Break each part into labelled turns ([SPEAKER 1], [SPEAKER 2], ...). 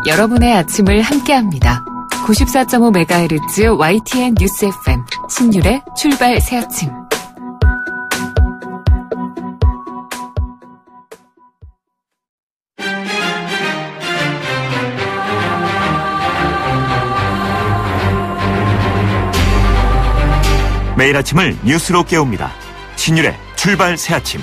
[SPEAKER 1] 여러분의 아침을 함께합니다. 94.5MHz YTN 뉴스 FM 신율의 출발 새 아침.
[SPEAKER 2] 매일 아침을 뉴스로 깨웁니다. 신율의 출발 새 아침.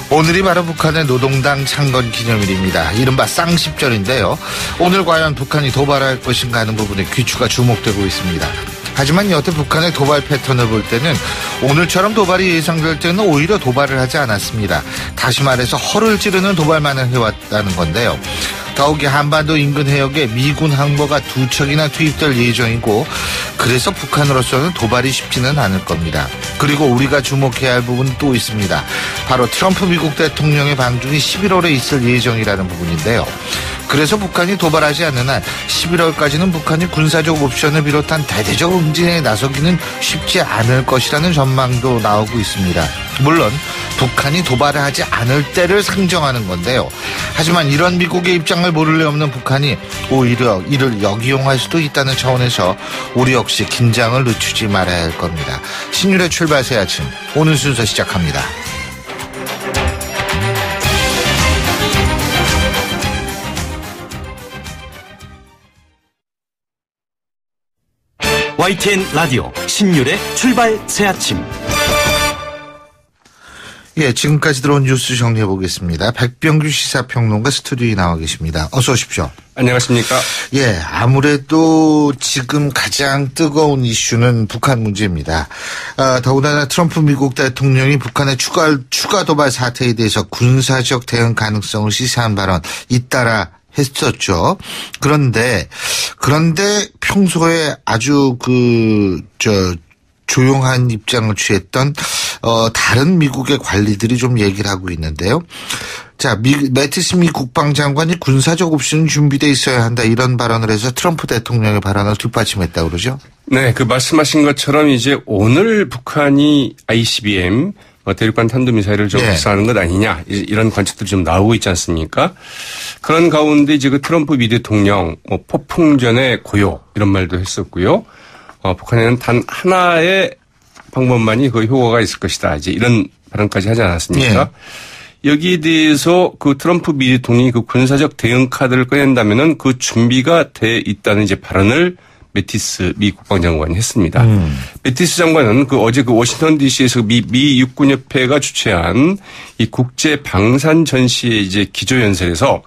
[SPEAKER 3] 오늘이 바로 북한의 노동당 창건 기념일입니다. 이른바 쌍십절인데요. 오늘 과연 북한이 도발할 것인가 하는 부분에 귀추가 주목되고 있습니다. 하지만 여태 북한의 도발 패턴을 볼 때는 오늘처럼 도발이 예상될 때는 오히려 도발을 하지 않았습니다. 다시 말해서 허를 찌르는 도발만을 해왔다는 건데요. 더욱이 한반도 인근 해역에 미군 항모가 2척이나 투입될 예정이고 그래서 북한으로서는 도발이 쉽지는 않을 겁니다. 그리고 우리가 주목해야 할 부분은 또 있습니다. 바로 트럼프 미국 대통령의 방중이 11월에 있을 예정이라는 부분인데요. 그래서 북한이 도발하지 않는 한 11월까지는 북한이 군사적 옵션을 비롯한 대대적 응징에 나서기는 쉽지 않을 것이라는 전망도 나오고 있습니다. 물론 북한이 도발을 하지 않을 때를 상정하는 건데요. 하지만 이런 미국의 입장을 모를 리 없는 북한이 오히려 이를 역이용할 수도 있다는 차원에서 우리 역시 긴장을 늦추지 말아야 할 겁니다. 신율의 출발 새 아침, 오늘 순서 시작합니다.
[SPEAKER 2] YTN 라디오 신율의 출발 새 아침.
[SPEAKER 3] 예, 지금까지 들어온 뉴스 정리해 보겠습니다. 백병규 시사평론가 스튜디오에 나와 계십니다. 어서 오십시오.
[SPEAKER 4] 안녕하십니까.
[SPEAKER 3] 예, 아무래도 지금 가장 뜨거운 이슈는 북한 문제입니다. 더군다나 트럼프 미국 대통령이 북한의 추가 도발 사태에 대해서 군사적 대응 가능성을 시사한 발언 잇따라 했었죠. 그런데 평소에 아주 조용한 입장을 취했던 다른 미국의 관리들이 좀 얘기를 하고 있는데요. 자, 매티스 미 국방장관이 군사적 옵션이 준비되어 있어야 한다 이런 발언을 해서 트럼프 대통령의 발언을 뒷받침했다고 그러죠.
[SPEAKER 4] 네, 그 말씀하신 것처럼 이제 오늘 북한이 ICBM 대륙간 탄도미사일을 좀 발사하는 것 아니냐 이런 관측들이 좀 나오고 있지 않습니까? 그런 가운데 이제 그 트럼프 미 대통령 폭풍전의 고요 이런 말도 했었고요. 북한에는 단 하나의 방법만이 그 효과가 있을 것이다. 이제 이런 발언까지 하지 않았습니까? 예. 여기에 대해서 그 트럼프 미 대통령이 그 군사적 대응 카드를 꺼낸다면은 그 준비가 돼 있다는 이제 발언을 매티스 미 국방장관이 했습니다. 매티스 장관은 어제 워싱턴 DC에서 미 육군협회가 주최한 이 국제 방산 전시의 이제 기조연설에서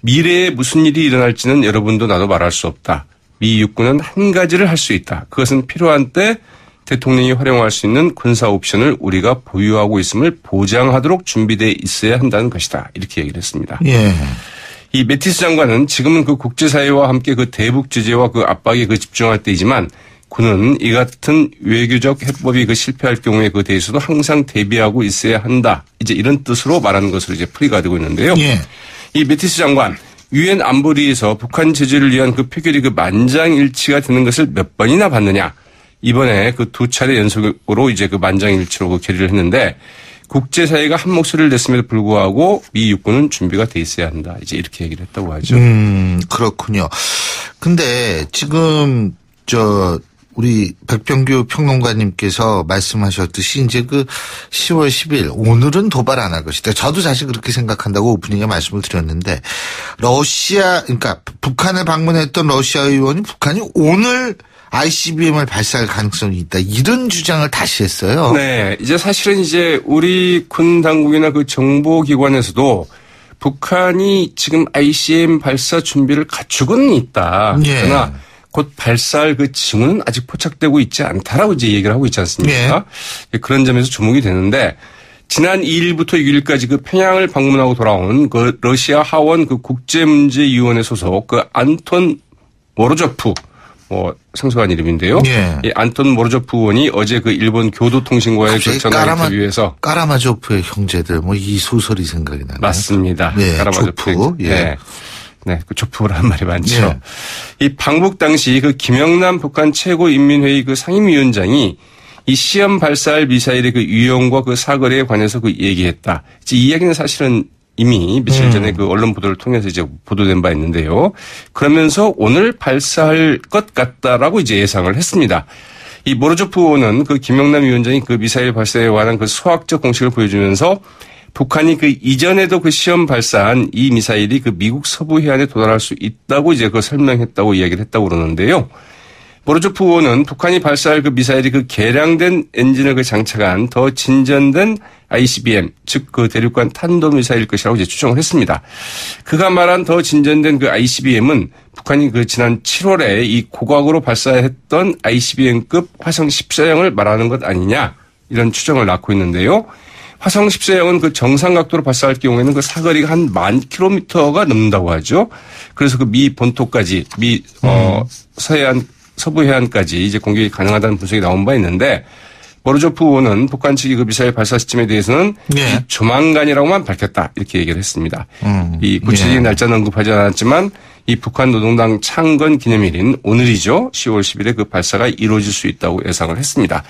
[SPEAKER 4] 미래에 무슨 일이 일어날지는 여러분도 나도 말할 수 없다. 미 육군은 한 가지를 할 수 있다. 그것은 필요한 때 대통령이 활용할 수 있는 군사 옵션을 우리가 보유하고 있음을 보장하도록 준비되어 있어야 한다는 것이다. 이렇게 얘기를 했습니다.
[SPEAKER 3] 예.
[SPEAKER 4] 이 매티스 장관은 지금은 그 국제사회와 함께 그 대북 제재와 그 압박에 집중할 때이지만 그는 이 같은 외교적 해법이 실패할 경우에 그 대해서도 항상 대비하고 있어야 한다. 이제 이런 뜻으로 말하는 것으로 이제 풀이가 되고 있는데요.
[SPEAKER 3] 예.
[SPEAKER 4] 이 매티스 장관 유엔 안보리에서 북한 제재를 위한 그 표결이 만장일치가 되는 것을 몇 번이나 봤느냐. 이번에 2차례 연속으로 이제 만장일치로 결의를 했는데 국제사회가 한 목소리를 냈음에도 불구하고 미 육군은 준비가 돼 있어야 한다. 이제 이렇게 얘기를 했다고 하죠.
[SPEAKER 3] 그렇군요. 근데 지금 우리 백병규 평론가님께서 말씀하셨듯이 이제 10월 10일 오늘은 도발 안 할 것이다. 저도 사실 그렇게 생각한다고 오프닝에 말씀을 드렸는데 그러니까 북한을 방문했던 러시아 의원이 북한이 오늘 ICBM을 발사할 가능성이 있다. 이런 주장을 다시 했어요.
[SPEAKER 4] 네. 이제 사실은 이제 우리 군 당국이나 정보기관에서도 북한이 지금 ICBM 발사 준비를 갖추고는 있다.
[SPEAKER 3] 예.
[SPEAKER 4] 그러나 곧 발사할 징후는 아직 포착되고 있지 않다라고 이제 얘기를 하고 있지 않습니까? 예. 그런 점에서 주목이 되는데 지난 2일부터 6일까지 평양을 방문하고 돌아온 러시아 하원 국제문제위원회 소속 안톤 모로조프 생소한 이름인데요.
[SPEAKER 3] 예.
[SPEAKER 4] 이 안톤 모로조프 의원이 어제 일본 교도통신과의 전화 인터뷰에서
[SPEAKER 3] 까라마조프의 형제들 이 소설이 생각이 나네요.
[SPEAKER 4] 맞습니다.
[SPEAKER 3] 예.
[SPEAKER 4] 까라마조프.
[SPEAKER 3] 예.
[SPEAKER 4] 네, 조프라는 말이 많죠. 예. 이 방북 당시 김영남 북한 최고인민회의 상임위원장이 이 시험 발사할 미사일의 유형과 사거리에 관해서 얘기했다. 이 이야기는 사실은 이미 며칠 전에 그 언론 보도를 통해서 이제 보도된 바 있는데요. 그러면서 오늘 발사할 것 같다라고 이제 예상을 했습니다. 이 모로조프 의원은 그 김영남 위원장이 그 미사일 발사에 관한 그 수학적 공식을 보여주면서 북한이 그 이전에도 그 시험 발사한 이 미사일이 그 미국 서부 해안에 도달할 수 있다고 이제 그 설명했다고 이야기를 했다고 그러는데요. 모로조프 의원은 북한이 발사할 그 미사일이 그 개량된 엔진을 그 장착한 더 진전된 ICBM, 즉 그 대륙간 탄도미사일일 것이라고 이제 추정을 했습니다. 그가 말한 더 진전된 그 ICBM은 북한이 그 지난 7월에 이 고각으로 발사했던 ICBM급 화성 14형을 말하는 것 아니냐 이런 추정을 낳고 있는데요. 화성 14형은 그 정상 각도로 발사할 경우에는 그 사거리가 한 10,000km가 넘는다고 하죠. 그래서 그 미 본토까지 서부 해안까지 이제 공격이 가능하다는 분석이 나온 바 있는데 모로조프 의원은 북한 측이 그 미사일 발사 시점에 대해서는 조만간이라고만 밝혔다 이렇게 얘기를 했습니다. 이 구체적인 날짜는 언급하지 않았지만 이 북한 노동당 창건 기념일인 오늘이죠. 10월 10일에 그 발사가 이루어질 수 있다고 예상을 했습니다.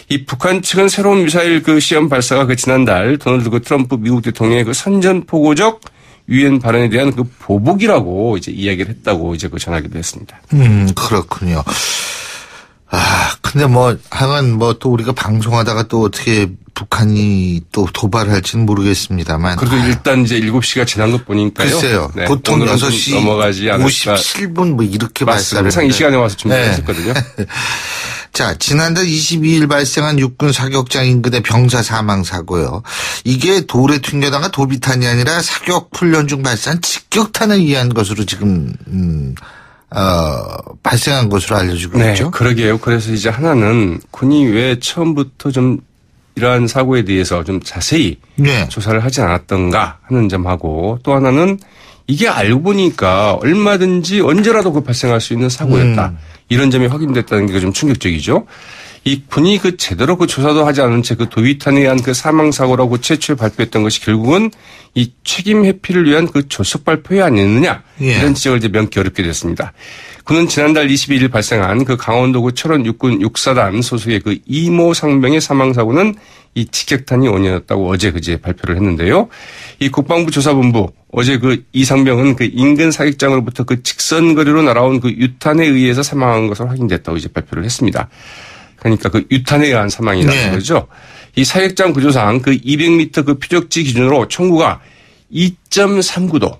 [SPEAKER 4] 이 북한 측은 새로운 미사일 그 시험 발사가 그 지난달 도널드 그 트럼프 미국 대통령의 그 선전포고적 유엔 발언에 대한 그 보복이라고 이제 이야기를 했다고 이제 그 전하기도 했습니다.
[SPEAKER 3] 그렇군요. 근데 하여간 또 우리가 방송하다가 또 어떻게 북한이 또 도발할지는 모르겠습니다만.
[SPEAKER 4] 그래도 일단 이제 7시가 지난 것 보니까요.
[SPEAKER 3] 글쎄요. 네, 보통 6시 넘어가지 않을까. 57분 이렇게 발사를.
[SPEAKER 4] 항상 이 시간에 와서 준비했었거든요. 네.
[SPEAKER 3] 자, 지난달 22일 발생한 육군 사격장 인근의 병사 사망 사고요. 이게 돌에 튕겨나가 도비탄이 아니라 사격 훈련 중 발생한 직격탄에 의한 것으로 지금 발생한 것으로 알려지고 있죠.
[SPEAKER 4] 네, 그러게요. 그래서 이제 하나는 군이 왜 처음부터 좀 이러한 사고에 대해서 좀 자세히 조사를 하지 않았던가 하는 점하고 또 하나는 이게 알고 보니까 얼마든지 언제라도 그 발생할 수 있는 사고였다. 이런 점이 확인됐다는 게 좀 충격적이죠. 이 군이 그 제대로 그 조사도 하지 않은 채 그 도비탄에 의한 그 사망 사고라고 최초에 발표했던 것이 결국은 이 책임 회피를 위한 그 조속 발표에 아니었느냐 이런 지적을 이제 면키 어렵게 됐습니다. 군은 지난달 22일 발생한 그 강원도구 철원 육군 6사단 소속의 그 이모 상병의 사망 사고는 이 직격탄이 원인이었다고 어제 그제 발표를 했는데요. 이 국방부 조사본부 어제 그 이 상병은 그 인근 사격장으로부터 그 직선거리로 날아온 그 유탄에 의해서 사망한 것으로 확인됐다고 이제 발표를 했습니다. 그러니까 그 유탄에 의한 사망이라는 거죠. 이 사격장 구조상 그 200m 그 표적지 기준으로 총구가 2.39도.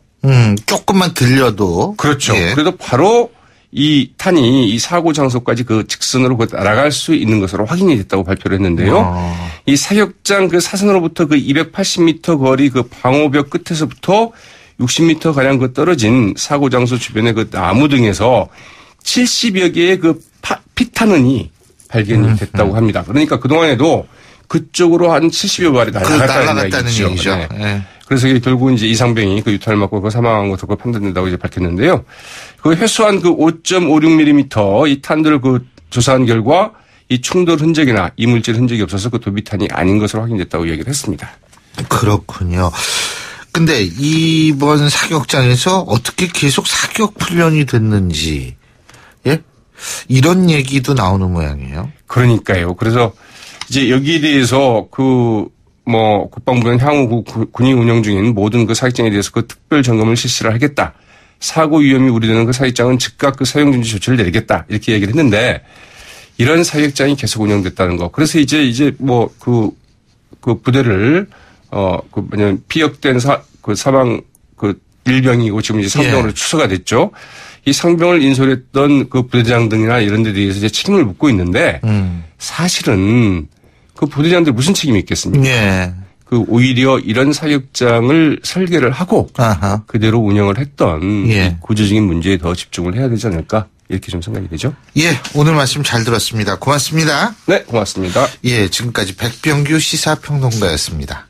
[SPEAKER 3] 조금만 들려도.
[SPEAKER 4] 그렇죠. 그래도 바로 이 탄이 이 사고 장소까지 그 직선으로 날아갈 수 있는 것으로 확인이 됐다고 발표를 했는데요. 이 사격장 그 사선으로부터 그 280m 거리 그 방호벽 끝에서부터 60m 가량 그 떨어진 사고 장소 주변의 그 나무 등에서 70여 개의 그 피탄원이 발견이 됐다고 합니다. 그러니까 그동안에도 그쪽으로 한 70여 발이 날아갔다는 얘기죠. 네. 그래서 결국 이제 이상병이 그 유탄을 맞고 그 사망한 것으로 판단된다고 이제 밝혔는데요. 그 회수한 그 5.56mm 이 탄들을 그 조사한 결과 이 충돌 흔적이나 이물질 흔적이 없어서 그 도비탄이 아닌 것으로 확인됐다고 얘기를 했습니다.
[SPEAKER 3] 그렇군요. 근데 이번 사격장에서 어떻게 계속 사격 훈련이 됐는지, 이런 얘기도 나오는 모양이에요.
[SPEAKER 4] 그러니까요. 그래서 이제 여기에 대해서 국방부는 향후 군이 운영 중인 모든 그 사격장에 대해서 그 특별 점검을 실시를 하겠다. 사고 위험이 우려되는 그 사격장은 즉각 그 사용 중지 조치를 내리겠다. 이렇게 얘기를 했는데 이런 사격장이 계속 운영됐다는 거. 그래서 이제 그 부대를 피역된 사망 일병이고 지금 이제 상병으로 추서가 됐죠. 이 상병을 인솔했던 그 부대장 등이나 이런 데 대해서 이제 책임을 묻고 있는데 사실은 그 부대장들 무슨 책임이 있겠습니까? 그 오히려 이런 사격장을 설계를 하고 그대로 운영을 했던 이 구조적인 문제에 더 집중을 해야 되지 않을까 이렇게 좀 생각이 되죠.
[SPEAKER 3] 오늘 말씀 잘 들었습니다. 고맙습니다.
[SPEAKER 4] 네, 고맙습니다.
[SPEAKER 3] 지금까지 백병규 시사평론가였습니다.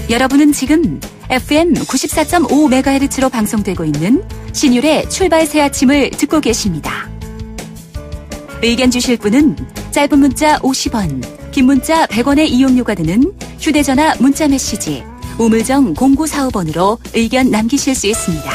[SPEAKER 5] 여러분은 지금 FM 94.5MHz로 방송되고 있는 신율의 출발 새 아침을 듣고 계십니다. 의견 주실 분은 짧은 문자 50원, 긴 문자 100원의 이용료가 드는 휴대전화 문자 메시지 우물정 0945번으로 의견 남기실 수 있습니다.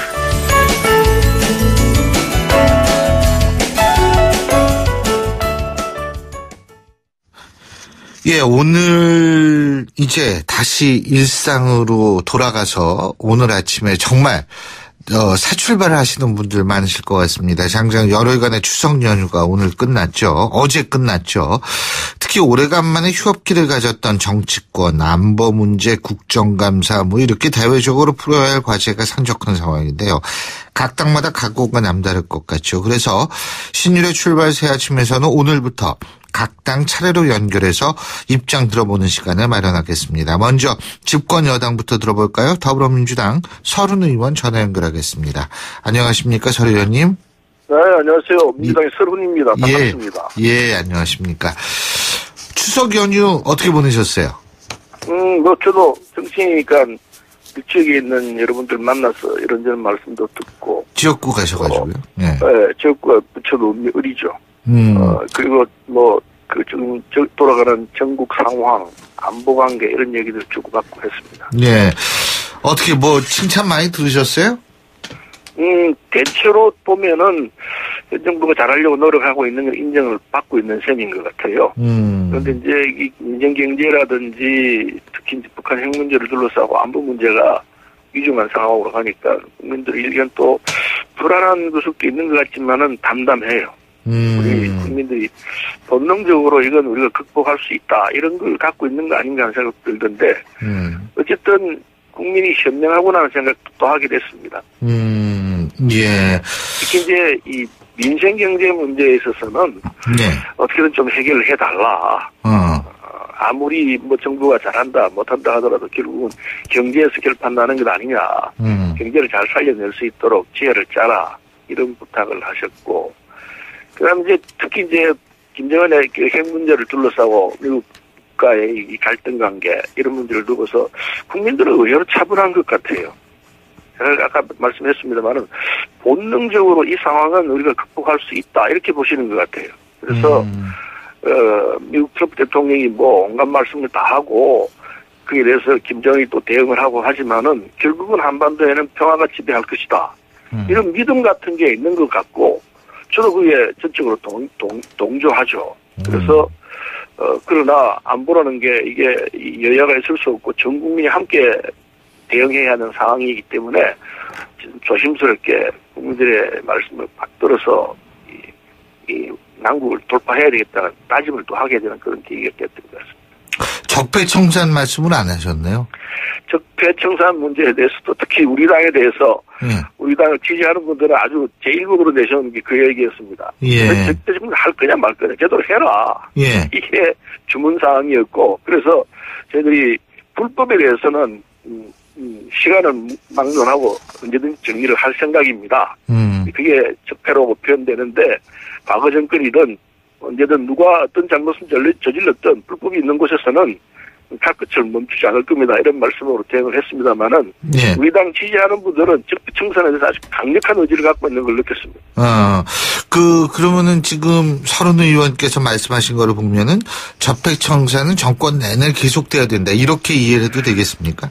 [SPEAKER 3] 예, 오늘 이제 다시 일상으로 돌아가서 오늘 아침에 정말 새출발을 하시는 분들 많으실 것 같습니다. 장장 열흘간의 추석 연휴가 오늘 끝났죠. 어제 끝났죠. 특히 오래간만에 휴업기를 가졌던 정치권, 안보 문제, 국정감사 뭐 이렇게 대외적으로 풀어야 할 과제가 산적한 상황인데요. 각 당마다 각오가 남다를 것 같죠. 그래서 신율의 출발 새 아침에서는 오늘부터 각 당 차례로 연결해서 입장 들어보는 시간을 마련하겠습니다. 먼저 집권 여당부터 들어볼까요? 더불어민주당 서른 의원 전화 연결하겠습니다. 안녕하십니까, 서 의원님?
[SPEAKER 6] 네, 안녕하세요. 민주당의 서른입니다. 반갑습니다.
[SPEAKER 3] 예, 안녕하십니까. 추석 연휴 어떻게 보내셨어요?
[SPEAKER 6] 저도 정치인이니까 지역에 있는 여러분들 만나서 이런저런 말씀도 듣고.
[SPEAKER 3] 지역구 가셔가지고요?
[SPEAKER 6] 네, 지역구가 부처도 어리죠. 그리고 지금 돌아가는 전국 상황, 안보 관계 이런 얘기들 주고받고 했습니다.
[SPEAKER 3] 예. 어떻게 칭찬 많이 들으셨어요?
[SPEAKER 6] 대체로 보면은 현 정부가 잘하려고 노력하고 있는 걸 인정을 받고 있는 셈인 것 같아요. 그런데 이제 이 민생 경제라든지 특히 이제 북한 핵 문제를 둘러싸고 안보 문제가 위중한 상황으로 가니까 국민들의 의견 또 불안한 구석도 있는 것 같지만은 담담해요. 우리 국민들이 본능적으로 이건 우리가 극복할 수 있다 이런 걸 갖고 있는 거 아닌가 하는 생각 들던데 어쨌든 국민이 현명하구나 하는 생각도 또 하게 됐습니다.
[SPEAKER 3] 예.
[SPEAKER 6] 특히 이제 이 민생 경제 문제에 있어서는 어떻게든 좀 해결을 해달라. 아무리 정부가 잘한다 못한다 하더라도 결국은 경제에서 결판나는 것 아니냐. 경제를 잘 살려낼 수 있도록 지혜를 짜라 이런 부탁을 하셨고. 그다음 이제 특히 이제 김정은의 핵 문제를 둘러싸고 미국과의 이 갈등 관계 이런 문제를 두고서 국민들은 의외로 차분한 것 같아요. 제가 아까 말씀했습니다만은 본능적으로 이 상황은 우리가 극복할 수 있다 이렇게 보시는 것 같아요. 그래서 미국 트럼프 대통령이 온갖 말씀을 다 하고 그에 대해서 김정은이 또 대응을 하고 하지만은 결국은 한반도에는 평화가 지배할 것이다. 이런 믿음 같은 게 있는 것 같고. 저도 그게 전적으로 동조하죠. 그래서, 그러나 안보라는 게 이게 여야가 있을 수 없고 전 국민이 함께 대응해야 하는 상황이기 때문에 조심스럽게 국민들의 말씀을 받들어서 이 난국을 돌파해야 되겠다는 따짐을 또 하게 되는 그런 계기가 됐던 것 같습니다.
[SPEAKER 3] 적폐청산 말씀을 안 하셨네요.
[SPEAKER 6] 적폐청산 문제에 대해서도 특히 우리 당에 대해서 우리 당을 지지하는 분들은 아주 제1곡으로 내세우는 게 그 얘기였습니다. 적폐청산 할 거냐 말 거냐 제대로 해라. 이게 주문사항이었고 그래서 저희들이 불법에 대해서는 시간을 막론하고 언제든지 정리를 할 생각입니다. 그게 적폐라고 표현되는데 과거 정권이든 언제든 누가 어떤 잘못을 저질렀든 불법이 있는 곳에서는 갈 끝을 멈추지 않을 겁니다. 이런 말씀으로 대응을 했습니다만은 우리 당 지지하는 분들은 적폐청산에 대해서 아주 강력한 의지를 갖고 있는 걸 느꼈습니다.
[SPEAKER 3] 그러면은 지금 서른 의원께서 말씀하신 거를 보면은 적폐청산은 정권 내내 계속돼야 된다. 이렇게 이해를 해도 되겠습니까?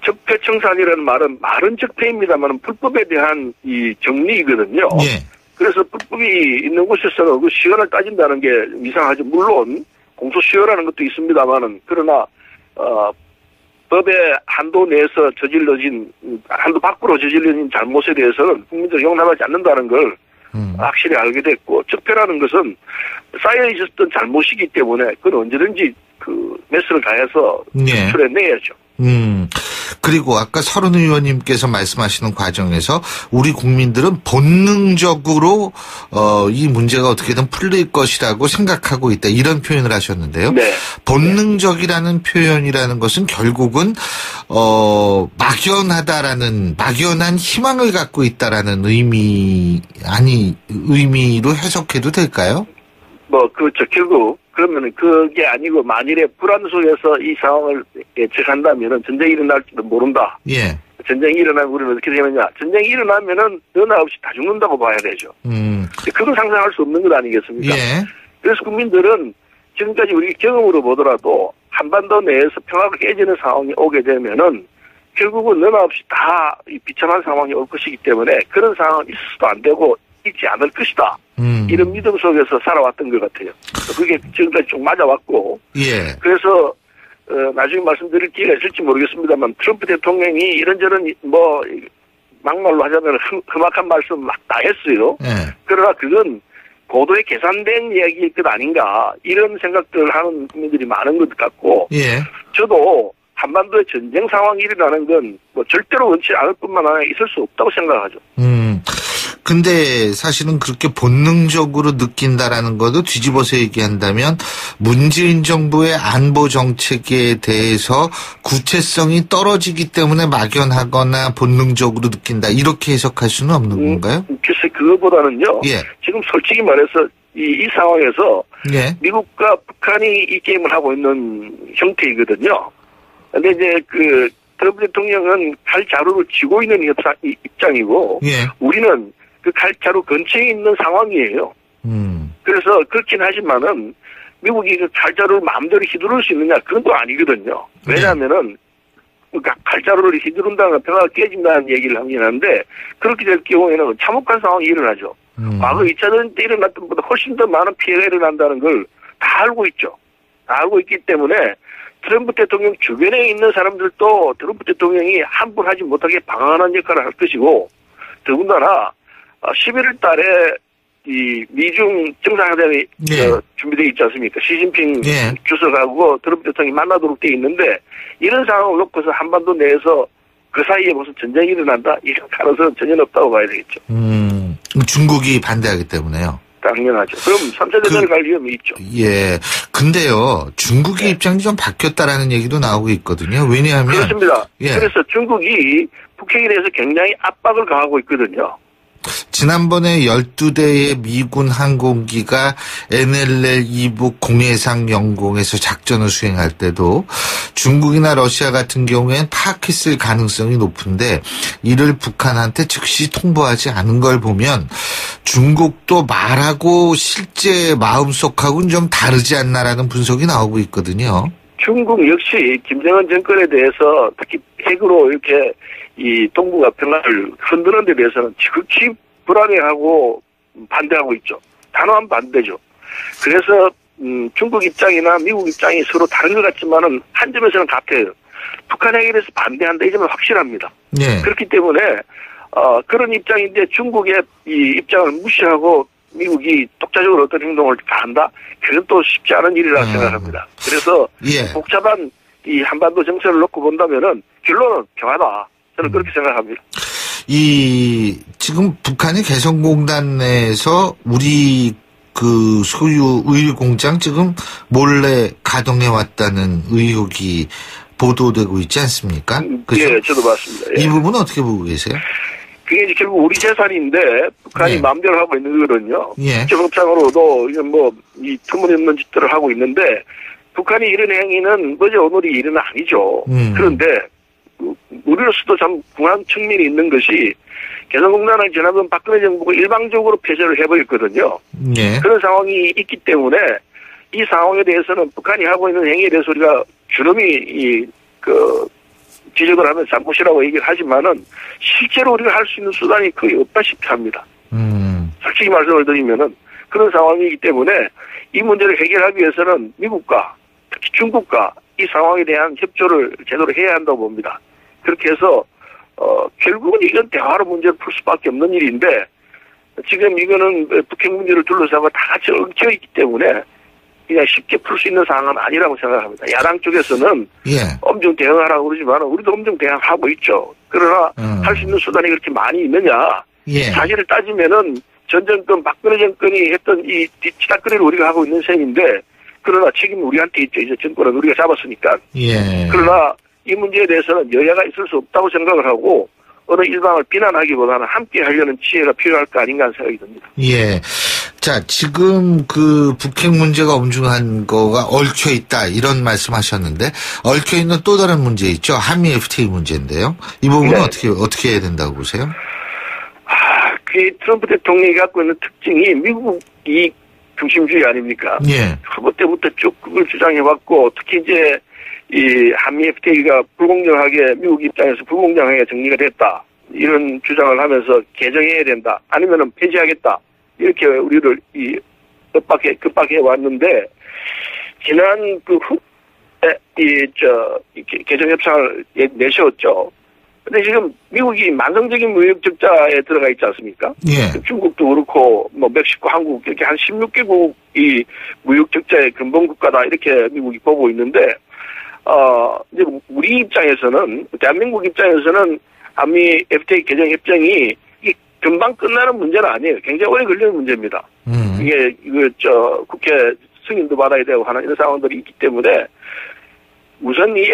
[SPEAKER 6] 적폐청산이라는 말은 적폐입니다만은 불법에 대한 이 정리이거든요. 그래서 불법이 있는 곳에서는 그 시간을 따진다는 게 이상하죠. 물론 공소시효라는 것도 있습니다만은 그러나 법의 한도 내에서 한도 밖으로 저질러진 잘못에 대해서는 국민들이 용납하지 않는다는 걸 확실히 알게 됐고 적폐라는 것은 쌓여 있었던 잘못이기 때문에 그건 언제든지 그 매스를 다해서 추려내야죠.
[SPEAKER 3] 그리고 아까 서른 의원님께서 말씀하시는 과정에서 우리 국민들은 본능적으로 이 문제가 어떻게든 풀릴 것이라고 생각하고 있다. 이런 표현을 하셨는데요. 본능적이라는 표현이라는 것은 결국은 막연한 희망을 갖고 있다라는 의미로 해석해도 될까요?
[SPEAKER 6] 그렇죠. 결국 그러면 그게 아니고 만일에 불안 속에서 이 상황을 예측한다면은 전쟁이 일어날지도 모른다. 전쟁이 일어나면 우리는 어떻게 되느냐. 전쟁이 일어나면은 너나 없이 다 죽는다고 봐야 되죠. 그건 상상할 수 없는 것 아니겠습니까? 그래서 국민들은 지금까지 우리 경험으로 보더라도 한반도 내에서 평화가 깨지는 상황이 오게 되면은 결국은 너나 없이 다 비참한 상황이 올 것이기 때문에 그런 상황은 있어서도 안 되고 있지 않을 것이다. 이런 믿음 속에서 살아왔던 것 같아요. 그게 지금까지 쭉 맞아왔고.
[SPEAKER 3] 예.
[SPEAKER 6] 그래서 나중에 말씀드릴 기회가 있을지 모르겠습니다만 트럼프 대통령이 이런저런 막말로 하자면 험악한 말씀 막 다 했어요.
[SPEAKER 3] 예.
[SPEAKER 6] 그러나 그건 고도의 계산된 이야기일 것 아닌가 이런 생각들을 하는 국민들이 많은 것 같고.
[SPEAKER 3] 예.
[SPEAKER 6] 저도 한반도에 전쟁 상황이 일어나는 건 뭐 절대로 원치 않을 뿐만 아니라 있을 수 없다고 생각하죠.
[SPEAKER 3] 근데 사실은 그렇게 본능적으로 느낀다라는 것도 뒤집어서 얘기한다면 문재인 정부의 안보 정책에 대해서 구체성이 떨어지기 때문에 막연하거나 본능적으로 느낀다. 이렇게 해석할 수는 없는 건가요?
[SPEAKER 6] 글쎄 그거보다는요.
[SPEAKER 3] 예.
[SPEAKER 6] 지금 솔직히 말해서 이 상황에서
[SPEAKER 3] 예.
[SPEAKER 6] 미국과 북한이 이 게임을 하고 있는 형태이거든요. 근데 이제 트럼프 대통령은 칼자루를 쥐고 있는 입장이고,
[SPEAKER 3] 예.
[SPEAKER 6] 우리는 그 칼자루 근처에 있는 상황이에요. 그래서 그렇긴 하지만은 미국이 그 칼자루를 마음대로 휘두를 수 있느냐 그건 또 아니거든요. 왜냐하면은 칼자루를 휘두른다는 건 평화가 깨진다는 얘기를 하긴 하는데 그렇게 될 경우에는 참혹한 상황이 일어나죠. 과거 2차 대전 때 일어났던 것보다 훨씬 더 많은 피해가 일어난다는 걸 다 알고 있죠. 다 알고 있기 때문에 트럼프 대통령 주변에 있는 사람들도 트럼프 대통령이 함부로하지 못하게 방어하는 역할을 할 것이고 더군다나 11월 달에 이 미중 정상회담이 준비되어 있지 않습니까? 시진핑 주석하고 트럼프 대통령이 만나도록 되어 있는데 이런 상황을 놓고서 한반도 내에서 그 사이에 무슨 전쟁이 일어난다? 이런 가능성은 전혀 없다고 봐야 되겠죠.
[SPEAKER 3] 중국이 반대하기 때문에요.
[SPEAKER 6] 당연하죠. 그럼 3차 대전을 갈 위험이 있죠.
[SPEAKER 3] 예. 근데요, 중국의 입장이 좀 바뀌었다라는 얘기도 나오고 있거든요. 왜냐하면.
[SPEAKER 6] 그렇습니다.
[SPEAKER 3] 예.
[SPEAKER 6] 그래서 중국이 북핵에 대해서 굉장히 압박을 가하고 있거든요.
[SPEAKER 3] 지난번에 12대의 미군 항공기가 NLL 이북 공해상 영공에서 작전을 수행할 때도 중국이나 러시아 같은 경우에는 파악했을 가능성이 높은데 이를 북한한테 즉시 통보하지 않은 걸 보면 중국도 말하고 실제 마음속하고는 좀 다르지 않나라는 분석이 나오고 있거든요.
[SPEAKER 6] 중국 역시 김정은 정권에 대해서 특히 핵으로 이렇게 이 동북아 평화를 흔드는 데 대해서는 지극히 불안해하고 반대하고 있죠. 단호한 반대죠. 그래서 중국 입장이나 미국 입장이 서로 다른 것 같지만은 한 점에서는 같아요. 북한 핵에 대해서 반대한다 이 점은 확실합니다.
[SPEAKER 3] 네.
[SPEAKER 6] 그렇기 때문에 그런 입장인데 중국의 이 입장을 무시하고 미국이 독자적으로 어떤 행동을 가한다? 그건 또 쉽지 않은 일이라고 생각합니다. 그래서 복잡한 이 한반도 정세를 놓고 본다면은 결론은 평화다. 저는 그렇게 생각합니다.
[SPEAKER 3] 지금 북한이 개성공단 내에서 우리 소유 의류 공장 지금 몰래 가동해 왔다는 의혹이 보도되고 있지 않습니까?
[SPEAKER 6] 예, 저도 봤습니다. 예.
[SPEAKER 3] 이 부분은 어떻게 보고 계세요?
[SPEAKER 6] 그게 이제 결국 우리 재산인데 북한이 마음대로 하고 있는 거거든요.
[SPEAKER 3] 예.
[SPEAKER 6] 국제법상으로도 이건 이 터무니없는 짓들을 하고 있는데 북한이 이런 행위는 어제 오늘이 일은 아니죠. 그런데 우리로서도 참 궁한 측면이 있는 것이 개성공단을 지난번 박근혜 정부가 일방적으로 폐쇄를 해버렸거든요.
[SPEAKER 3] 예.
[SPEAKER 6] 그런 상황이 있기 때문에 이 상황에 대해서는 북한이 하고 있는 행위에 대해서 우리가 주름이 지적을 하면 잘못이라고 얘기를 하지만은 실제로 우리가 할 수 있는 수단이 거의 없다시피 합니다. 솔직히 말씀을 드리면은 그런 상황이기 때문에 이 문제를 해결하기 위해서는 미국과 특히 중국과 이 상황에 대한 협조를 제대로 해야 한다고 봅니다. 그렇게 해서 결국은 이건 대화로 문제를 풀 수밖에 없는 일인데 지금 이거는 북핵 문제를 둘러싸고 다 같이 얽혀 있기 때문에 그냥 쉽게 풀 수 있는 상황은 아니라고 생각합니다. 야당 쪽에서는 엄중 대응하라고 그러지만 우리도 엄중 대응하고 있죠. 그러나 할 수 있는 수단이 그렇게 많이 있느냐. 사실을 따지면은 전 정권 박근혜 정권이 했던 이 뒤치다거리를 우리가 하고 있는 셈인데 그러나 책임은 우리한테 있죠. 이제 정권은 우리가 잡았으니까. 그러나 이 문제에 대해서는 여야가 있을 수 없다고 생각을 하고 어느 일방을 비난하기보다는 함께 하려는 지혜가 필요할 거 아닌가 하는 생각이 듭니다.
[SPEAKER 3] 예. 자, 지금 북핵 문제가 엄중한 거가 얽혀 있다 이런 말씀하셨는데 얽혀 있는 또 다른 문제 있죠. 한미 FTA 문제인데요. 이 부분은 어떻게 해야 된다고 보세요?
[SPEAKER 6] 그 트럼프 대통령이 갖고 있는 특징이 미국 이익 중심주의 아닙니까? 후보 때부터 쭉 그걸 주장해왔고 특히 이제 이 한미 FTA가 불공정하게 미국 입장에서 불공정하게 정리가 됐다. 이런 주장을 하면서 개정해야 된다. 아니면은 폐지하겠다. 이렇게 우리를 급박해 왔는데, 지난 개정 협상을 내세웠죠. 근데 지금 미국이 만성적인 무역 적자에 들어가 있지 않습니까?
[SPEAKER 3] 예.
[SPEAKER 6] 중국도 그렇고, 멕시코, 한국, 이렇게 한 16개국이 무역 적자의 근본 국가다. 이렇게 미국이 보고 있는데, 이제 우리 입장에서는, 대한민국 입장에서는 한미 FTA 개정 협정이 금방 끝나는 문제는 아니에요. 굉장히 오래 걸리는 문제입니다. 이게, 국회 승인도 받아야 되고 하는 이런 상황들이 있기 때문에 우선 이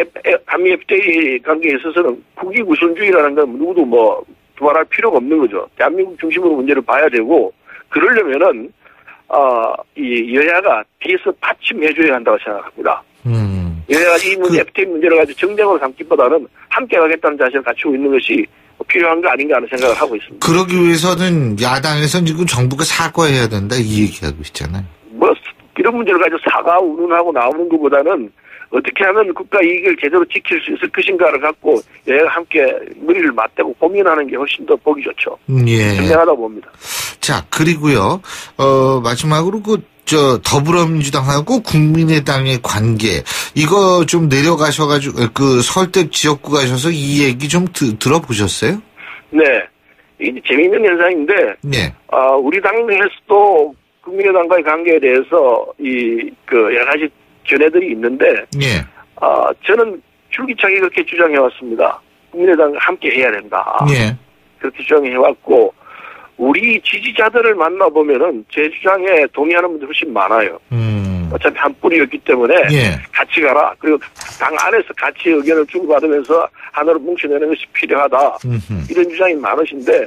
[SPEAKER 6] 한미 FTA 관계에 있어서는 국익 우선주의라는 건 누구도 두말할 필요가 없는 거죠. 대한민국 중심으로 문제를 봐야 되고, 그러려면은, 이 여야가 뒤에서 받침해줘야 한다고 생각합니다. 여야가 이 문제, FTA 문제를 가지고 정쟁으로 삼기보다는 함께 가겠다는 자세를 갖추고 있는 것이 필요한 거 아닌가 하는 생각을 하고 있습니다.
[SPEAKER 3] 그러기 위해서는 야당에서는 지금 정부가 사과해야 된다 이 얘기하고 있잖아요.
[SPEAKER 6] 이런 문제를 가지고 사과 운운하고 나오는 것보다는 어떻게 하면 국가 이익을 제대로 지킬 수 있을 것인가를 갖고 여야가 함께 머리를 맞대고 고민하는 게 훨씬 더 보기 좋죠.
[SPEAKER 3] 예.
[SPEAKER 6] 현명하다 봅니다.
[SPEAKER 3] 자, 그리고요, 마지막으로 더불어민주당하고 국민의당의 관계, 이거 좀 내려가셔가지고, 설득 지역구 가셔서 이 얘기 좀 들어보셨어요?
[SPEAKER 6] 네. 이게 재미있는 현상인데,
[SPEAKER 3] 네.
[SPEAKER 6] 우리 당내에서도 국민의당과의 관계에 대해서 여러 가지 견해들이 있는데,
[SPEAKER 3] 예.
[SPEAKER 6] 저는 줄기차게 그렇게 주장해왔습니다. 국민의당 함께 해야 된다.
[SPEAKER 3] 예.
[SPEAKER 6] 그렇게 주장해왔고, 우리 지지자들을 만나보면은 제 주장에 동의하는 분들이 훨씬 많아요. 어차피 한 뿌리였기 때문에
[SPEAKER 3] 예.
[SPEAKER 6] 같이 가라. 그리고 당 안에서 같이 의견을 주고받으면서 하나로 뭉쳐내는 것이 필요하다. 이런 주장이 많으신데,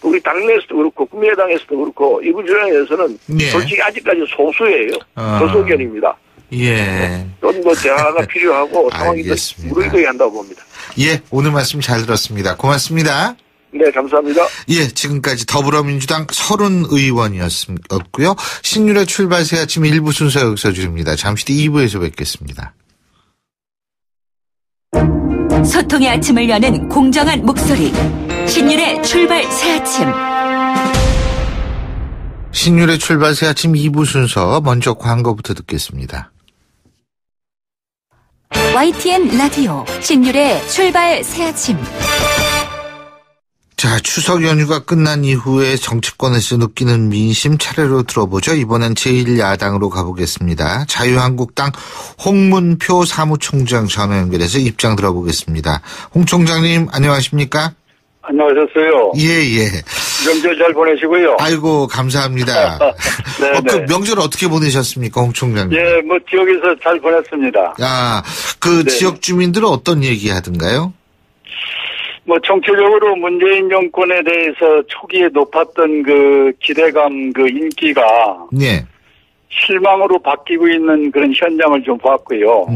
[SPEAKER 6] 우리 당내에서도 그렇고 국민의당에서도 그렇고 이 주장에 대해서는
[SPEAKER 3] 예.
[SPEAKER 6] 솔직히 아직까지 소수예요. 소수 의견입니다.
[SPEAKER 3] 예.
[SPEAKER 6] 좀 대화가 필요하고 상황이 더 무르익어야 한다고 봅니다.
[SPEAKER 3] 예, 오늘 말씀 잘 들었습니다. 고맙습니다.
[SPEAKER 6] 네, 감사합니다.
[SPEAKER 3] 예, 지금까지 더불어민주당 서른 의원이었고요. 신율의 출발 새 아침 1부 순서 여기서 줄입니다. 잠시 뒤 2부에서 뵙겠습니다.
[SPEAKER 5] 소통의 아침을 여는 공정한 목소리. 신율의 출발 새 아침.
[SPEAKER 3] 신율의 출발 새 아침 2부 순서 먼저 광고부터 듣겠습니다.
[SPEAKER 5] YTN 라디오 신율의 출발 새 아침.
[SPEAKER 3] 자, 추석 연휴가 끝난 이후에 정치권에서 느끼는 민심 차례로 들어보죠. 이번엔 제1야당으로 가보겠습니다. 자유한국당 홍문표 사무총장 전화 연결해서 입장 들어보겠습니다. 홍 총장님 안녕하십니까?
[SPEAKER 7] 안녕하셨어요.
[SPEAKER 3] 예.
[SPEAKER 7] 명절 잘 보내시고요.
[SPEAKER 3] 아이고 감사합니다.
[SPEAKER 7] 네.
[SPEAKER 3] 그 명절 어떻게 보내셨습니까, 홍 총장님?
[SPEAKER 7] 예, 지역에서 잘 보냈습니다.
[SPEAKER 3] 네. 지역 주민들은 어떤 얘기 하던가요?
[SPEAKER 7] 정치적으로 문재인 정권에 대해서 초기에 높았던 기대감, 인기가.
[SPEAKER 3] 네.
[SPEAKER 7] 실망으로 바뀌고 있는 그런 현장을 좀 보았고요.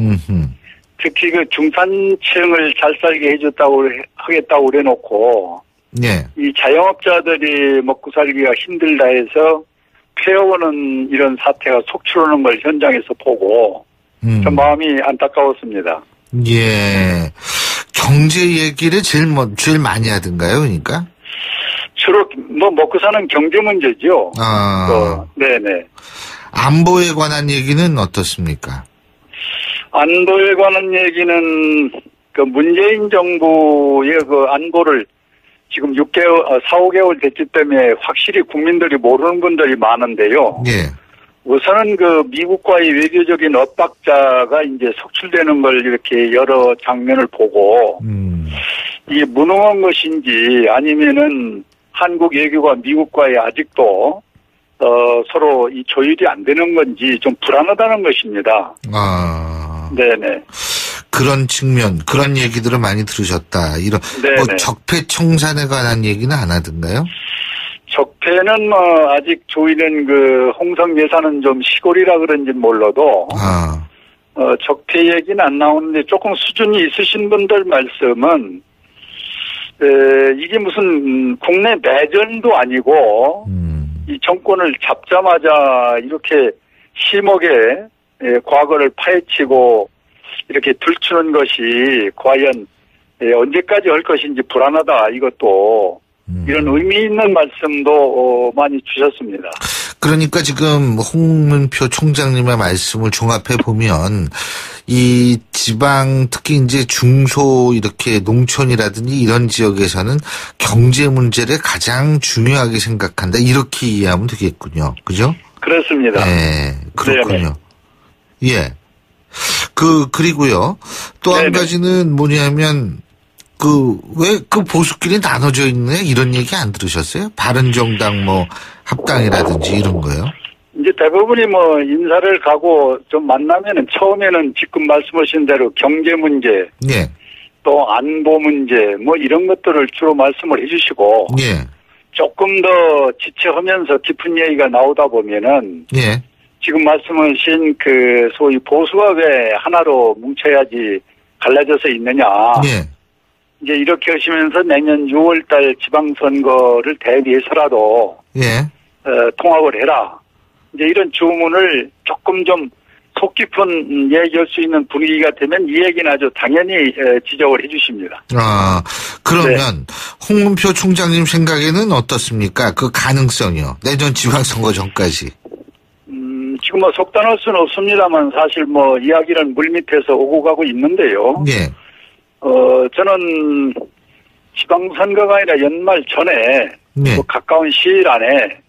[SPEAKER 7] 특히 중산층을 잘 살게 하겠다고 그래놓고.
[SPEAKER 3] 네.
[SPEAKER 7] 이 자영업자들이 먹고 살기가 힘들다 해서 폐업하는 이런 사태가 속출오는 걸 현장에서 보고. 좀 마음이 안타까웠습니다.
[SPEAKER 3] 예. 경제 얘기를 제일 많이 하던가요, 그러니까?
[SPEAKER 7] 주로 먹고 사는 경제 문제죠. 네네.
[SPEAKER 3] 안보에 관한 얘기는 어떻습니까?
[SPEAKER 7] 안보에 관한 얘기는 문재인 정부의 안보를 지금 4, 5개월 됐기 때문에 확실히 국민들이 모르는 분들이 많은데요.
[SPEAKER 3] 예.
[SPEAKER 7] 우선은 미국과의 외교적인 엇박자가 이제 속출되는 걸 이렇게 여러 장면을 보고, 이게 무능한 것인지 아니면은 한국 외교가 미국과의 아직도, 서로 이 조율이 안 되는 건지 좀 불안하다는 것입니다. 네네.
[SPEAKER 3] 그런 측면, 그런 얘기들을 많이 들으셨다. 적폐 청산에 관한 얘기는 안 하던가요?
[SPEAKER 7] 적폐는 아직 조이는 홍성 예산은 좀 시골이라 그런지 몰라도 적폐 얘기는 안 나오는데 조금 수준이 있으신 분들 말씀은 이게 무슨 국내 내전도 아니고 이 정권을 잡자마자 이렇게 심하게 과거를 파헤치고 이렇게 들추는 것이 과연 언제까지 할 것인지 불안하다. 이것도 이런 의미 있는 말씀도 많이 주셨습니다.
[SPEAKER 3] 그러니까 지금 홍문표 총장님의 말씀을 종합해 보면 이 지방 특히 이제 중소 이렇게 농촌이라든지 이런 지역에서는 경제 문제를 가장 중요하게 생각한다. 이렇게 이해하면 되겠군요. 그죠?
[SPEAKER 7] 그렇습니다.
[SPEAKER 3] 네, 그렇군요. 네네. 예. 그리고요. 또 한 가지는 뭐냐면 왜 보수끼리 나눠져 있네? 이런 얘기 안 들으셨어요? 바른정당 합당이라든지 이런 거요?
[SPEAKER 7] 이제 대부분이 인사를 가고 좀 만나면은 처음에는 지금 말씀하신 대로 경제 문제,
[SPEAKER 3] 예.
[SPEAKER 7] 또 안보 문제, 이런 것들을 주로 말씀을 해주시고,
[SPEAKER 3] 예.
[SPEAKER 7] 조금 더 지체하면서 깊은 얘기가 나오다 보면은,
[SPEAKER 3] 예.
[SPEAKER 7] 지금 말씀하신 소위 보수가 왜 하나로 뭉쳐야지 갈라져서 있느냐.
[SPEAKER 3] 예.
[SPEAKER 7] 이제 이렇게 하시면서 내년 6월달 지방선거를 대비해서라도
[SPEAKER 3] 예.
[SPEAKER 7] 통합을 해라. 이제 이런 주문을 조금 좀 속 깊은 얘기할 수 있는 분위기가 되면 이 얘기는 아주 당연히 지적을 해 주십니다.
[SPEAKER 3] 아, 그러면 홍문표 총장님 생각에는 어떻습니까? 그 가능성이요. 내년 지방선거 전까지.
[SPEAKER 7] 지금 속단할 수는 없습니다만 사실 이야기는 물밑에서 오고 가고 있는데요.
[SPEAKER 3] 예.
[SPEAKER 7] 저는 지방선거가 아니라 연말 전에 가까운 시일 안에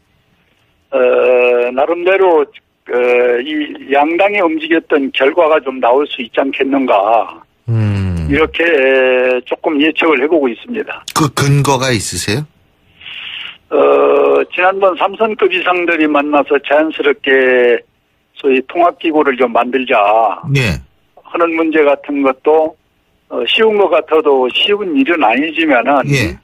[SPEAKER 7] 나름대로 이 양당이 움직였던 결과가 좀 나올 수 있지 않겠는가 이렇게 조금 예측을 해보고 있습니다.
[SPEAKER 3] 그 근거가 있으세요?
[SPEAKER 7] 지난번 3선급 이상들이 만나서 자연스럽게 소위 통합기구를 좀 만들자 하는 문제 같은 것도 쉬운 것 같아도 쉬운 일은 아니지만은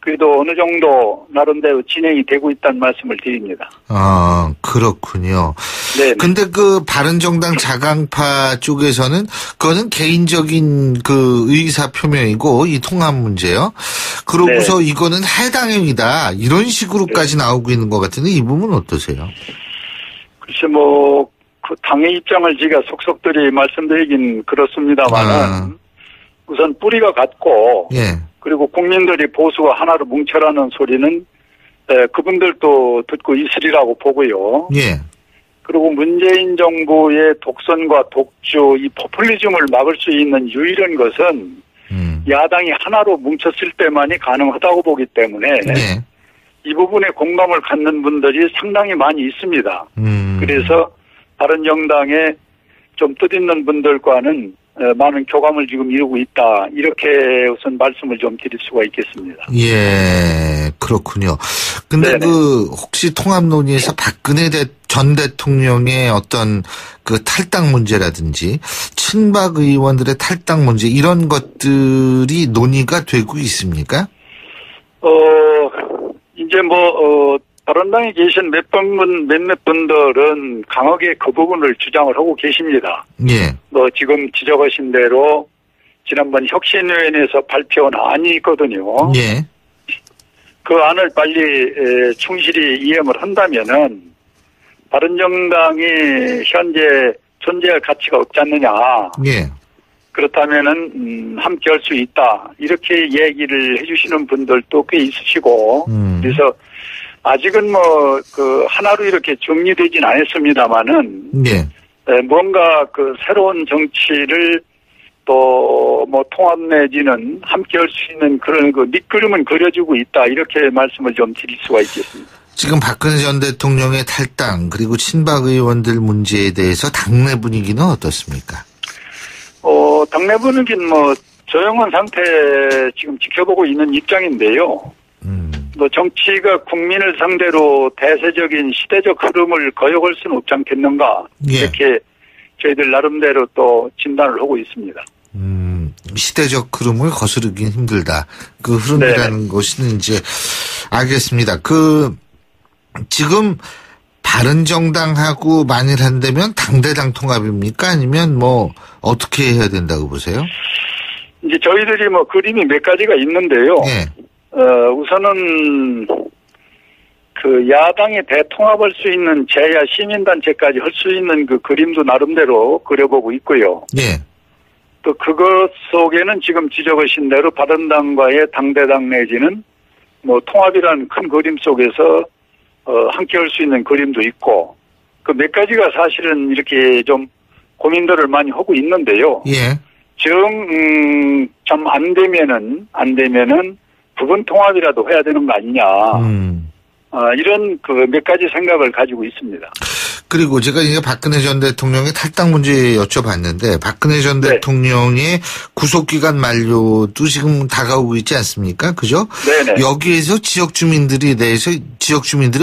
[SPEAKER 7] 그래도 어느 정도 나름대로 진행이 되고 있다는 말씀을 드립니다.
[SPEAKER 3] 아, 그렇군요. 네. 근데 바른정당 자강파 쪽에서는 그거는 개인적인 의사 표명이고 이 통합 문제요. 그러고서 이거는 해당행위다 이런 식으로까지 나오고 있는 것 같은데 이 부분은 어떠세요?
[SPEAKER 7] 글쎄 그 당의 입장을 제가 속속들이 말씀드리긴 그렇습니다만은 우선 뿌리가 같고 그리고 국민들이 보수가 하나로 뭉쳐라는 소리는 그분들도 듣고 있으리라고 보고요. 그리고 문재인 정부의 독선과 독주, 이 포퓰리즘을 막을 수 있는 유일한 것은 야당이 하나로 뭉쳤을 때만이 가능하다고 보기 때문에 이 부분에 공감을 갖는 분들이 상당히 많이 있습니다. 그래서 바른정당에 좀 뜻있는 분들과는 많은 교감을 지금 이루고 있다. 이렇게 우선 말씀을 좀 드릴 수가 있겠습니다.
[SPEAKER 3] 예, 그렇군요. 근데 혹시 통합 논의에서 박근혜 전 대통령의 어떤 탈당 문제라든지 친박 의원들의 탈당 문제 이런 것들이 논의가 되고 있습니까?
[SPEAKER 7] 이제 바른당에 계신 몇몇 분들은 강하게 그 부분을 주장을 하고 계십니다. 지금 지적하신 대로 지난번 혁신위원회에서 발표한 안이 있거든요. 그 안을 빨리 충실히 이행을 한다면은 바른정당이 현재 존재할 가치가 없지 않느냐. 그렇다면은 함께 할 수 있다. 이렇게 얘기를 해주시는 분들도 꽤 있으시고 그래서 아직은 하나로 이렇게 정리되진 않았습니다만은, 뭔가 새로운 정치를 또 통합 내지는 함께 할 수 있는 그런 밑그림은 그려지고 있다. 이렇게 말씀을 좀 드릴 수가 있겠습니다.
[SPEAKER 3] 지금 박근혜 전 대통령의 탈당, 그리고 친박 의원들 문제에 대해서 당내 분위기는 어떻습니까?
[SPEAKER 7] 당내 분위기는 조용한 상태 지금 지켜보고 있는 입장인데요. 정치가 국민을 상대로 대세적인 시대적 흐름을 거역할 수는 없지 않겠는가. 이렇게 저희들 나름대로 또 진단을 하고 있습니다.
[SPEAKER 3] 시대적 흐름을 거스르긴 힘들다. 그 흐름이라는 것은 이제 알겠습니다. 지금 바른정당하고 만일 한다면 당대당 통합입니까? 아니면 어떻게 해야 된다고 보세요?
[SPEAKER 7] 이제 저희들이 그림이 몇 가지가 있는데요. 우선은 야당이 대통합할 수 있는 제야 시민단체까지 할 수 있는 그 그림도 나름대로 그려보고 있고요. 또 그것 속에는 지금 지적하신 대로 바른당과의 당대당 내지는 뭐 통합이라는 큰 그림 속에서 함께 할 수 있는 그림도 있고 그 몇 가지가 사실은 이렇게 좀 고민들을 많이 하고 있는데요.
[SPEAKER 3] 예.
[SPEAKER 7] 좀 안 되면은 부분 통합이라도 해야 되는 거 아니냐. 이런 그 몇 가지 생각을 가지고 있습니다.
[SPEAKER 3] 그리고 제가 이제 박근혜 전 대통령의 탈당 문제 여쭤봤는데 박근혜 전 대통령의 구속기간 만료도 지금 다가오고 있지 않습니까? 그죠?
[SPEAKER 7] 네네.
[SPEAKER 3] 여기에서 지역 주민들이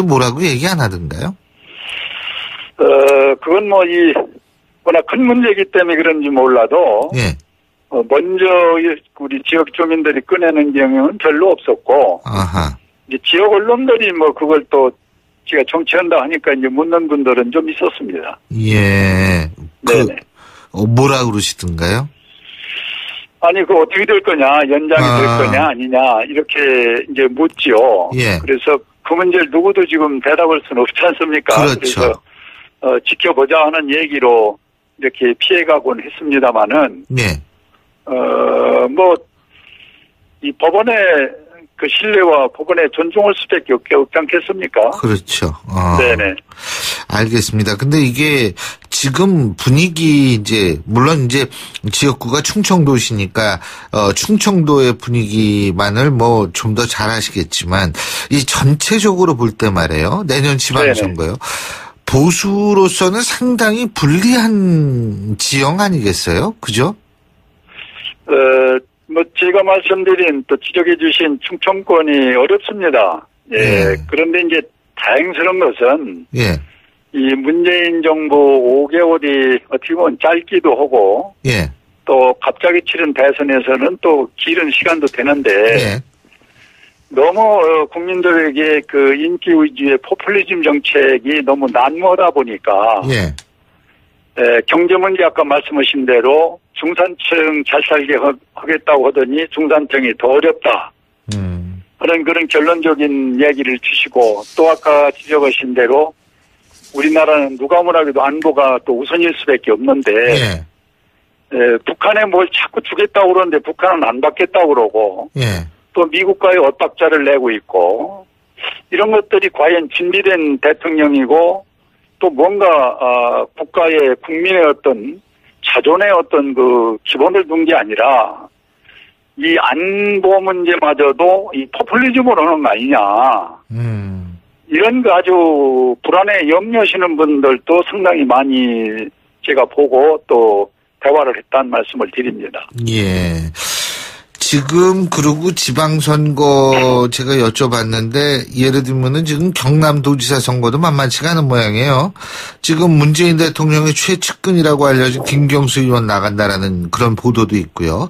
[SPEAKER 3] 뭐라고 얘기 안 하던가요?
[SPEAKER 7] 그건 워낙 큰 문제이기 때문에 그런지 몰라도.
[SPEAKER 3] 예.
[SPEAKER 7] 먼저 우리 지역 주민들이 꺼내는 경우는 별로 없었고.
[SPEAKER 3] 아하.
[SPEAKER 7] 이제 지역 언론들이 그걸 또 제가 정치한다 하니까 이제 묻는 분들은 좀 있었습니다.
[SPEAKER 3] 예.
[SPEAKER 7] 네네.
[SPEAKER 3] 뭐라 그러시던가요?
[SPEAKER 7] 아니, 어떻게 될 거냐, 연장이 될 거냐, 아니냐, 이렇게 이제 묻지요.
[SPEAKER 3] 예.
[SPEAKER 7] 그래서 그 문제를 누구도 지금 대답할 수는 없지 않습니까?
[SPEAKER 3] 그렇죠.
[SPEAKER 7] 그래서, 지켜보자 하는 얘기로 이렇게 피해가곤 했습니다만은.
[SPEAKER 3] 네.
[SPEAKER 7] 이 법원의 그 신뢰와 법원의 존중할 수밖에 없지 않겠습니까?
[SPEAKER 3] 그렇죠.
[SPEAKER 7] 네네.
[SPEAKER 3] 알겠습니다. 근데 이게 지금 분위기 물론 이제 지역구가 충청도시니까, 충청도의 분위기만을 좀 더 잘 아시겠지만, 이 전체적으로 볼 때 말이에요. 내년 지방선거요. 보수로서는 상당히 불리한 지형 아니겠어요? 그죠?
[SPEAKER 7] 제가 말씀드린 또 지적해 주신 충청권이 어렵습니다. 예. 그런데 이제 다행스러운 것은.
[SPEAKER 3] 예.
[SPEAKER 7] 이 문재인 정부 5개월이 어떻게 보면 짧기도 하고.
[SPEAKER 3] 예.
[SPEAKER 7] 또 갑자기 치른 대선에서는 또 길은 시간도 되는데.
[SPEAKER 3] 예.
[SPEAKER 7] 너무 국민들에게 그 인기 위주의 포퓰리즘 정책이 너무 난무하다 보니까.
[SPEAKER 3] 예.
[SPEAKER 7] 경제 문제 아까 말씀하신 대로 중산층 잘 살게 하겠다고 하더니 중산층이 더 어렵다. 그런 결론적인 얘기를 주시고 또 아까 지적하신 대로 우리나라는 누가 뭐라도 안보가 또 우선일 수밖에 없는데 북한에 뭘 자꾸 주겠다고 그러는데 북한은 안 받겠다고 그러고 또 미국과의 엇박자를 내고 있고 이런 것들이 과연 준비된 대통령이고 또 뭔가 국가의 국민의 어떤 자존의 어떤 그 기본을 둔 게 아니라 이 안보 문제마저도 이 포퓰리즘으로 하는 거 아니냐. 이런 거 아주 불안해 염려하시는 분들도 상당히 많이 제가 보고 또 대화를 했다는 말씀을 드립니다.
[SPEAKER 3] 예. 지금 그리고 지방선거 제가 여쭤봤는데 예를 들면은 지금 경남도지사 선거도 만만치가 않은 모양이에요. 지금 문재인 대통령의 최측근이라고 알려진 김경수 의원 나간다라는 그런 보도도 있고요.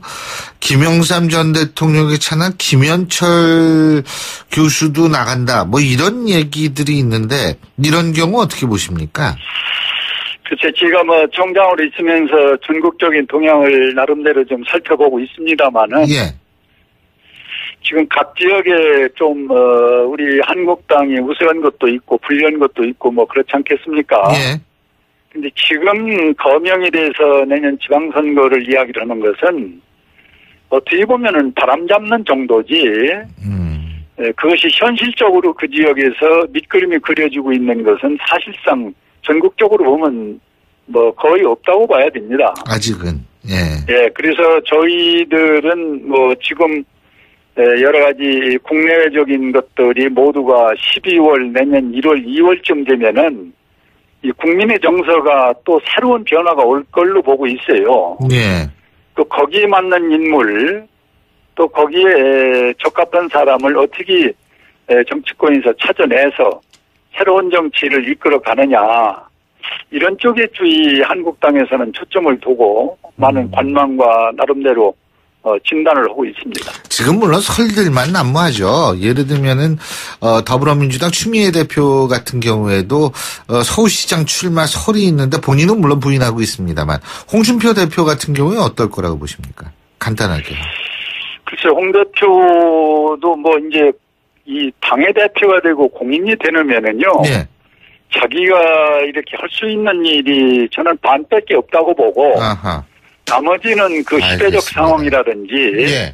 [SPEAKER 3] 김영삼 전 대통령의 차남 김현철 교수도 나간다. 이런 얘기들이 있는데 이런 경우 어떻게 보십니까?
[SPEAKER 7] 글쎄, 제가 정당으로 있으면서 전국적인 동향을 나름대로 좀 살펴보고 있습니다만은. 지금 각 지역에 좀, 우리 한국당이 우세한 것도 있고, 불리한 것도 있고, 그렇지 않겠습니까? 근데 지금 거명에 대해서 내년 지방선거를 이야기를 하는 것은, 어떻게 보면은 바람 잡는 정도지, 그것이 현실적으로 그 지역에서 밑그림이 그려지고 있는 것은 사실상 전국적으로 보면 거의 없다고 봐야 됩니다.
[SPEAKER 3] 아직은.
[SPEAKER 7] 예, 그래서 저희들은 지금 여러 가지 국내외적인 것들이 모두가 12월 내년 1월 2월쯤 되면은 이 국민의 정서가 또 새로운 변화가 올 걸로 보고 있어요. 또 거기에 맞는 인물 또 거기에 적합한 사람을 어떻게 정치권에서 찾아내서 새로운 정치를 이끌어 가느냐. 이런 쪽에 이 한국당에서는 초점을 두고 많은 관망과 나름대로 진단을 하고 있습니다.
[SPEAKER 3] 지금 물론 설들만 난무하죠. 예를 들면은 더불어민주당 추미애 대표 같은 경우에도 서울시장 출마 설이 있는데 본인은 물론 부인하고 있습니다만 홍준표 대표 같은 경우에 어떨 거라고 보십니까? 간단하게.
[SPEAKER 7] 글쎄, 홍 대표도 이제 이 당의 대표가 되고 공인이 되면은요. 자기가 이렇게 할 수 있는 일이 저는 반밖에 없다고 보고. 나머지는 그 시대적 상황이라든지 예.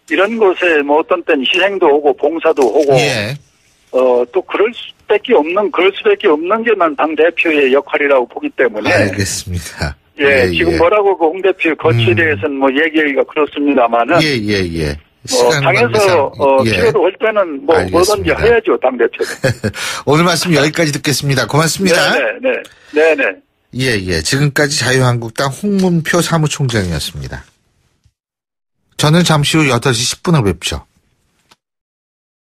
[SPEAKER 7] 이런 곳에 뭐 어떤 때는 희생도 오고 봉사도 오고 예. 또 그럴 수밖에 없는 게 난 당대표의 역할이라고 보기 때문에
[SPEAKER 3] 알겠습니다.
[SPEAKER 7] 예, 예 지금 예. 뭐라고 그 홍 대표 거취에 대해서는 뭐 얘기하기가 그렇습니다만은
[SPEAKER 3] 예.
[SPEAKER 7] 당에서
[SPEAKER 3] 예.
[SPEAKER 7] 필요로 할 때는 뭐 뭐든지 해야죠, 당대표는.
[SPEAKER 3] 오늘 말씀 여기까지 듣겠습니다. 고맙습니다.
[SPEAKER 7] 네네.
[SPEAKER 3] 예. 지금까지 자유한국당 홍문표 사무총장이었습니다. 저는 잠시 후 8시 10분에 뵙죠.